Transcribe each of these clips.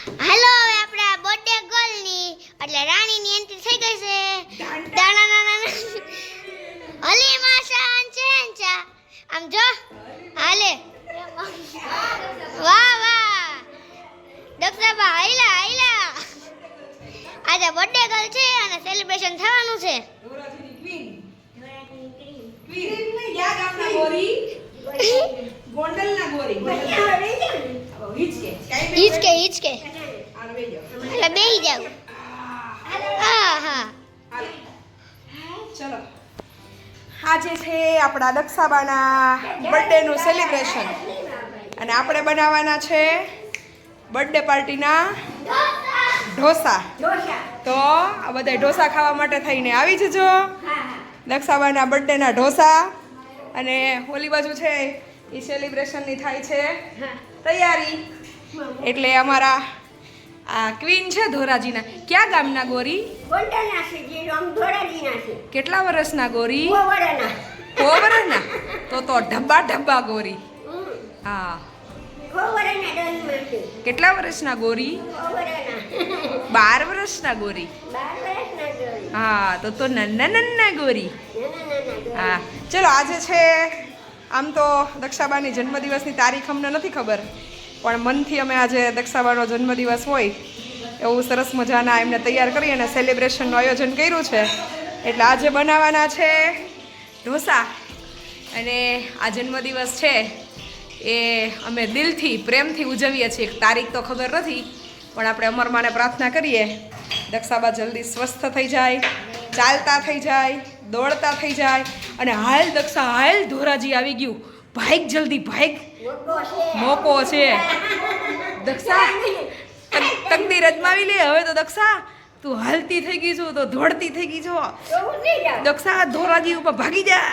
હાલો હવે આપણા બર્થડે ગર્લની એટલે રાણીની એન્ટ્રી થઈ ગઈ છે. અલી માશાન ચેન્ચા આમ જો હાલે વાહ વાહ દક્ષાબા હાઈલા હાઈલા આજે બર્થડે ગર્લ છે અને સેલિબ્રેશન થવાનું છે. હિચકે એટલે બેહી જાવ. હા હા ચલો આજે છે આપણા દક્ષાબાના બર્થડે નું સેલિબ્રેશન અને આપણે બનાવવાના છે બર્થડે પાર્ટીના ઢોસા. તો આ બધા ઢોસા ખાવા માટે થઈને આવી જજો. દક્ષાબાના બર્થડેના ઢોસા અને ઓલી બાજુ છે એ સેલિબ્રેશનની થાય છે તૈયારી. એટલે અમારા આ ક્વીન છે ધોરાજીના. ક્યાં ગામના ગોરી? કેટલા વર્ષના ગોરી? 4 વર્ષના. તો ઢબ્બા ઢબ્બા ગોરી. હા. કેટલા વર્ષના ગોરી? 12 વર્ષના ગોરી. હા તો નન્ના નન્ના ગોરી. હા ચલો આજે છે આમ તો દક્ષાબાની જન્મદિવસની તારીખ અમને નથી ખબર, પણ મનથી અમે આજે દક્ષાબાનો જન્મદિવસ હોય એવું સરસ મજાના એમને તૈયાર કરી અને સેલિબ્રેશનનું આયોજન કર્યું છે. એટલે આજે બનાવવાના છે ઢોસા અને આ જન્મદિવસ છે એ અમે દિલથી પ્રેમથી ઉજવીએ છીએ. તારીખ તો ખબર નથી, પણ આપણે અમરમાને પ્રાર્થના કરીએ દક્ષાબા જલ્દી સ્વસ્થ થઈ જાય, ચાલતા થઈ જાય, દોડતા થઈ જાય. અને હાલ દક્ષા હાલ, ધોરાજી આવી ગયું, ભાઈક જલ્દી ભાઈક, મોકો છે. દક્ષા તકદીર અજમાવી લે હવે તો. દક્ષા તું હાલતી થઈ ગઈ છો તો દોડતી થઈ ગઈ છો. દક્ષા ધોરાજી ઉપર ભાગી જા.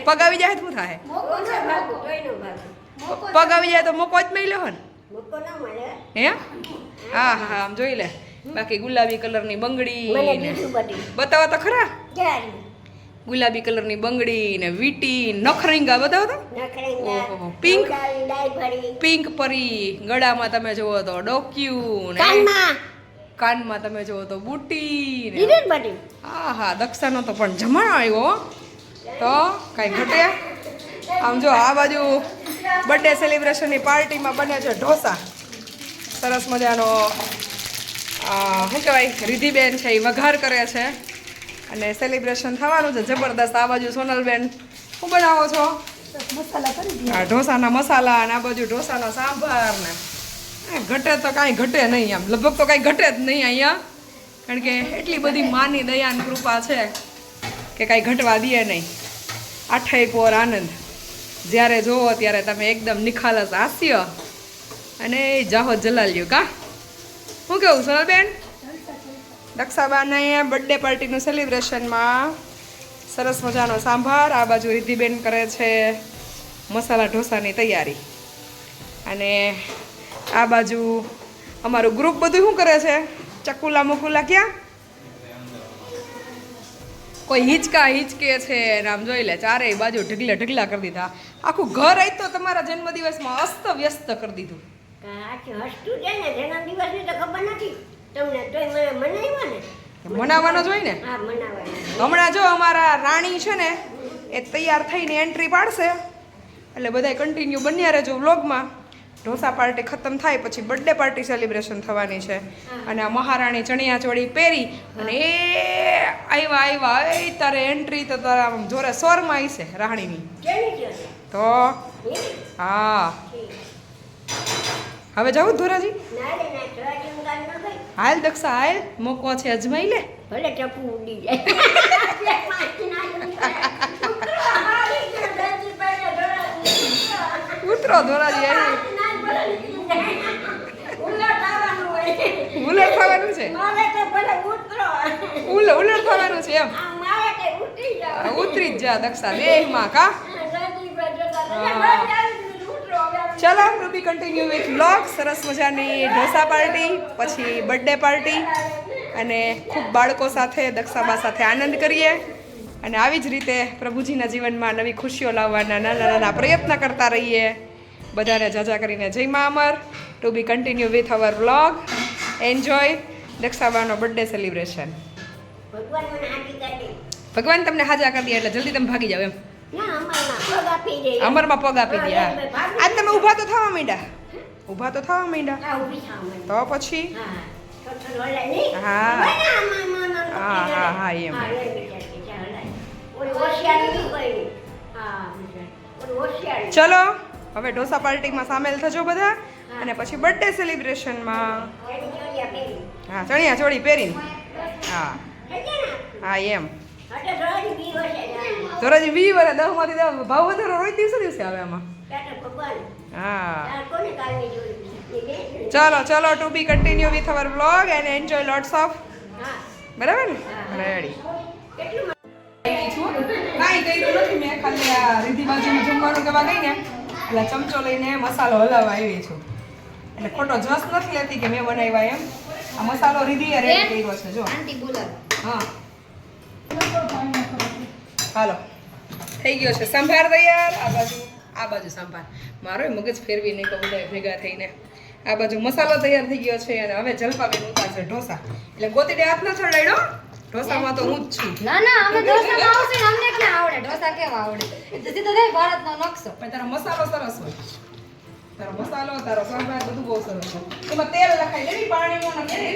પગ આવી જાય શું થાય? પગ આવી જાય તો મોકો જ મળી લો ને. હે હા હા આમ જોઈ લે. બાકી ગુલાબી કલરની બંગડી ને બતાવો તો ખરા. ગુલાબી કલરની બંગડી ને વીટી નખરીંગા બતાવો તો. ઓહો પિંક પિંક પરી. ગળામાં તમે જુઓ તો ડોક્યુ ને કાનમાં તમે જુઓ તો બુટી ને. હા હા દક્ષાનો તો પણ જમાનો આવ્યો તો કાંઈ ઘટે. આમ જો આ બાજુ બર્થડે સેલિબ્રેશનની પાર્ટીમાં બને છે ઢોસા. સરસ મજાનો શું કહેવાય રિધિબેન છે એ વઘાર કરે છે અને સેલિબ્રેશન થવાનું છે જબરદસ્ત. આ બાજુ સોનલબેન શું બનાવો છો? હા ઢોસાના મસાલા અને આ બાજુ ઢોસાનો સાંભાર ને ઘટે તો કાંઈ ઘટે નહીં. આમ લગભગ તો કાંઈ ઘટે જ નહીં અહીંયા, કારણ કે એટલી બધી માની દયાની કૃપા છે કે કાંઈ ઘટવા દે નહીં. આઠે પોર આનંદ. જ્યારે જોવો ત્યારે તમે એકદમ નિખાલસ હાસ્ય અને જાહો જલાલ્યો. કા શું કેવું સોનલબેન? દક્ષાબાને બર્થડે પાર્ટીનું સેલિબ્રેશનમાં સરસ મજાનો સાંભાર. આ બાજુ રિધિબેન કરે છે મસાલા ઢોસાની તૈયારી અને આ બાજુ અમારું ગ્રુપ બધું શું કરે છે? ચકુલા મુકુલા ક્યાં? કોઈ હિચકે છે આમ જોઈ લે. ચારેય બાજુ ઢગલા કરી દીધા. આખું ઘર આજ તો તમારા જન્મદિવસમાં અસ્ત વ્યસ્ત કરી દીધું. મનાવવાનો જ હોય ને. હમણાં જો અમારા રાણી છે ને એ તૈયાર થઈને એન્ટ્રી પાડશે એટલે બધા કન્ટિન્યુ બન્યા રહેજો વ્લોગમાં. ઢોસા પાર્ટી ખતમ થાય પછી બર્થડે પાર્ટી સેલિબ્રેશન થવાની છે અને આ મહારાણી ચણિયા ચોળી પહેરી અને એ આવ્યા એ તારે એન્ટ્રી તો તારા આમ જોરે સોરમાં આવી છે રાણીની. તો હા હવે જાઉં ધોરાજી? હાલ દક્ષા હાલ, મોકો છે અજમાઈ લે. ભલે ટપુ ઉડી જાય. ઉતરો ધોરાજી આવી. ઉલટ થવાનું છે. ઉલટ થવાનું છે એમ. ઉતરી જ જા દક્ષા દેહમાં. કા ચલો રૂબી કન્ટિન્યુ વિથ વ્લોગ. સરસ મજાની ઢોસા પાર્ટી, પછી બર્થડે પાર્ટી અને ખૂબ બાળકો સાથે દક્ષાબા સાથે આનંદ કરીએ અને આવી જ રીતે પ્રભુજીના જીવનમાં નવી ખુશીઓ લાવવાના નાના નાના પ્રયત્ન કરતા રહીએ. બધાને જાજા કરીને જય મા અમર. To be continue with our vlog. Enjoy દક્ષાબાનો બર્થડે સેલિબ્રેશન. ભગવાન તમને હાજા કરી દે એટલે જલ્દી તમે ભાગી જાવ એમ. અમરમાં પગ આપી દે. આજ તમે ઊભા તો થવા માંડ્યા. ઊભા તો થવા માંડ્યા. તો પછી હા હા હા હા એમ. ચલો હવે ઢોસા પાર્ટીમાં સામેલ થજો બધા અને પછી બર્થડે સેલિબ્રેશનમાં. હા ચણિયા ચોળી પહેરીને. હા હા એમ. ધોરાજી 20 વર્ષ 10 માંથી ભાવ વધારો રોજ દિવસે દિવસે આવે આમાં. હા ચલો ચલો to be continue with our vlog and enjoy lots of. બરાબર ને રેડી. કાંઈ કર્યું નથી મેં, ખાલી આ રીધી બાજુમાં જમવાનું કરવા ગઈ ને એટલે ચમચો લઈને મસાલો હલાવવા આવી છું. એટલે ખોટો જસ નથી લેતી કે મેં બનાવ્યા એમ. આ મસાલો રીધીએ રેડી કર્યો છે જો. હા હાલો થઈ ગયો છે સંભાર તૈયાર. આ બાજુ સંભાર મારો મગજ ફેરવી નહીં કહું બધા ભેગા થઈને. આ બાજુ મસાલો તૈયાર થઈ ગયો છે અને હવે જલપાબેન ઉતારશે ઢોસા. એટલે ગોતીડે હાથ ન ચડાડ્યો. ઢોસામાં તો હું જ છું. ના ના અમે ઢોસામાં આવશે ને અમને ક્યાં આવડે ઢોસા કેવા આવડે એ તો સીધો થાય ભારતનો નકશો. પણ તારો મસાલો સરસ હોય. તારો મસાલો તારો સંભાર બધું બહુ સરસ હોય. એમાં તેલ લખાઈ દેવી પાણીમાં નથી.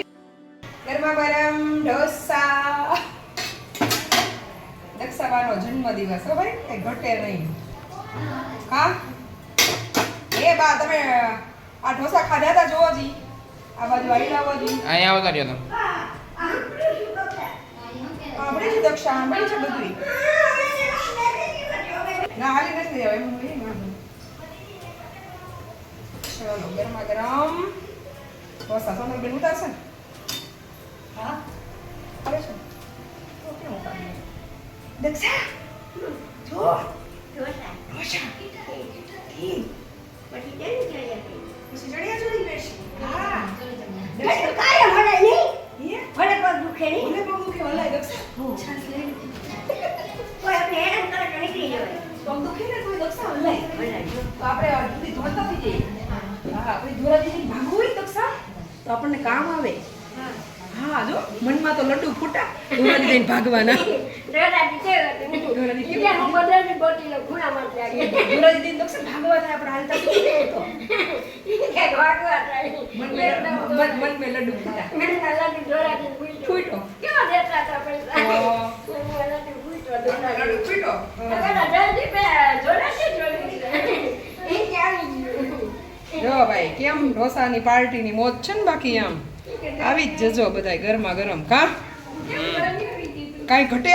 ગરમા ગરમ ઢોસા. દક્ષાબાનો જન્મદિવસ હો ભાઈ કઈ ઘટે નહીં. હા એ બા તમે આ ઢોસા ખાધા હતા જોવો જી. આ બાજુ આવી લાવો જી. અહીંયા આવતા રહ્યો તમે. આપણે જ દક્ષા આપણે છે બધું. ના હાલી નથી આવે એમ નહીં ના. ચલો ગરમા ગરમ ઢોસા સોનલબેન ઉતારશે ને. હા આવે છે તો કેમ ઉતારી દક્ષા જો ઢોસા પછી ચડિયા ચોળી બેસી. હા કાય મળે નહીં હે ભલે પગ દુખે નહીં ઓલે બહુ કે હલાય દક્ષા. કોઈ આપણે હેરાન કરે તો નીકળી જવાય. પગ દુખે ને કોઈ દક્ષા હલાય. ભલાય. તો આપણે જુદી ધોળતા થઈ જઈએ. હા આપણે ધોરાજીની ભાગવું હોય દક્ષા તો આપણને કામ આવે. હા જો મનમાં તો લડ્ડુ ફૂટા ધોરાજી જઈને ભાગવાના. ડોરાજી કેવો હતો નહીં. ડોરાજી કેવો એટલે હું બધાની બોટીનો ખૂણામાં જ લાગી. ધોરાજી જઈને દક્ષા ભાગવા થાય આપણે હાલતા શીખીએ તો. કે વાગવા થાય. મન મે લડ્ડુ ફૂટા. મેં લડ્ડુ ડોરાજી ફૂટ્યો. ફૂટો. કેવા દેતા હતા પૈસા. ઓ. મેં લડ્ડુ ફૂટ્યો ડોરાજી. લડ્ડુ ફૂટો. પેલા જલ્દી પે જોડાજી જોડી. એ ક્યાં ગયું. જો ભાઈ કેમ ઢોસાની પાર્ટીની મોજ છે ને બાકી આમ આવી જ જજો બધાય ગરમા ગરમ. કા કાંઈ ઘટે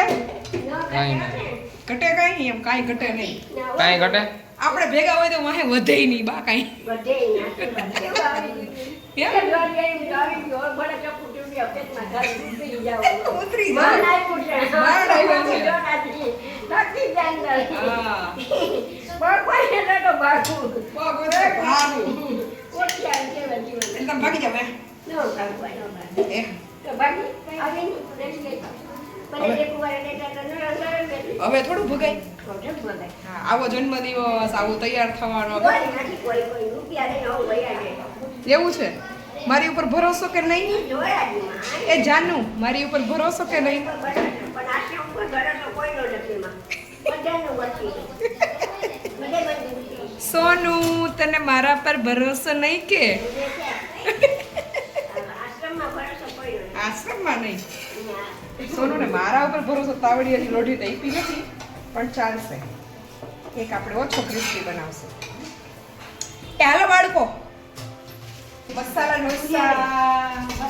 કાંઈ નહીં. ઘટે કાંઈ એમ કાંઈ ઘટે નહીં. કાંઈ ઘટે. આપણે ભેગા હોય તો વાહે વધે નહીં બા કાંઈ. બધે નાખી કેવું આવી ગયું. કેમ? કે ડોરાજી આવી ગયો બડા ચપ્પુ ટૂટ્યા પેટમાં ઘાલી ઉતરી જાવ. ઉતરી માર જાય. નાખ્યું છે. માર નાખ્યું છે. ડોરાજી નાખી જાય અંદર. હા ભગવાન એટલે તો ભાગવું. પગ વધે ભાગવું. ઓછા કેવા જીવન. એટલે તમે ભાગી જાવ હે? નો ભાગવા નો ભાગ. એ તો ભાગી આવીને રેડી લઈ. પણ એક વાર દેતા તો ન લડે. હવે થોડું ભગાય. ખોટું બોલે. હા આવો જન્મદિવસ આવો તૈયાર થવાનો કોઈ નથી કોઈ રૂપિયા લઈને આવું વયા જાય. એવું છે. મારી ઉપર ભરોસો કે નહીં? ડોરાજીમાં એ જાનું મારી ઉપર ભરોસો કે નહીં? પણ આશ્રમ કોઈ ભરોસો કોઈનો નથી એમાં. બધાનું વચ્ચે. બધે બધું છે. સોનું તને મારા પર ભરોસો નહીં કે? આશ્રમમાં ભરોસો કોઈનો નથી. આશ્રમમાં નહીં. સોનુને મારા ઉપર ભરોસો તાવડીયાની લોઢી તો આપી નથી પણ ચાલશે. એક આપણે ઓછો ક્રિસ્પી બનાવશે. એ હાલો બાળકો મસાલા ઢોસા